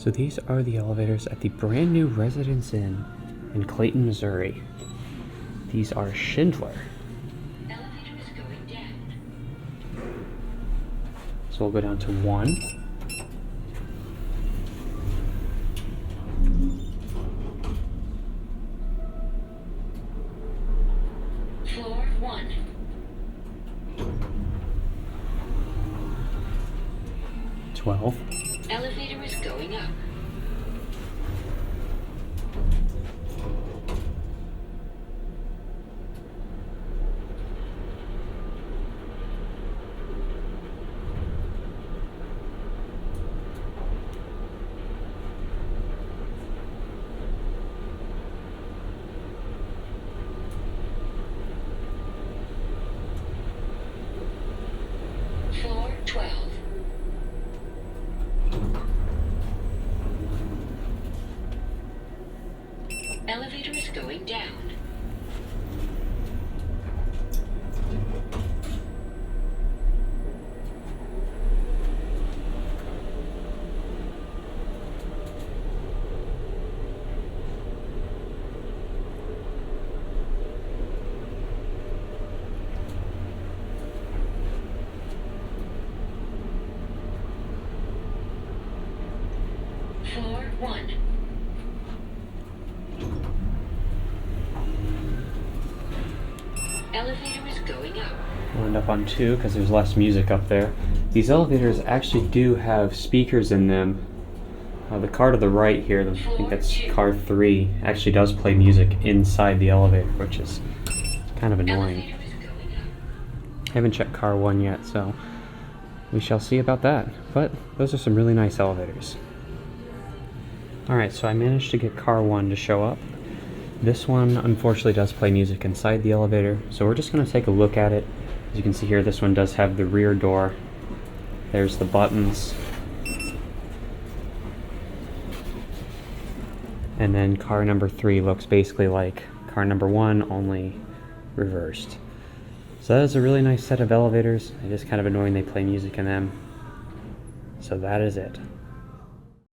So these are the elevators at the brand new Residence Inn in Clayton, Missouri. These are Schindler. Elevator is going down. So we'll go down to 1. Floor 1. 12. Elevator is going up. Floor 12. Elevator is going down. Floor 1. Elevator is going up. We'll end up on 2 because there's less music up there. These elevators actually do have speakers in them. The car to the right here, I think that's car 3, actually does play music inside the elevator, which is kind of annoying. Elevator is going up. I haven't checked car 1 yet, so we shall see about that. But those are some really nice elevators. Alright, so I managed to get car 1 to show up. This one unfortunately does play music inside the elevator, so we're just going to take a look at it. As you can see here, this one does have the rear door. There's the buttons. And then car number 3 looks basically like car number 1, only reversed. So that is a really nice set of elevators. It is kind of annoying they play music in them. So that is it.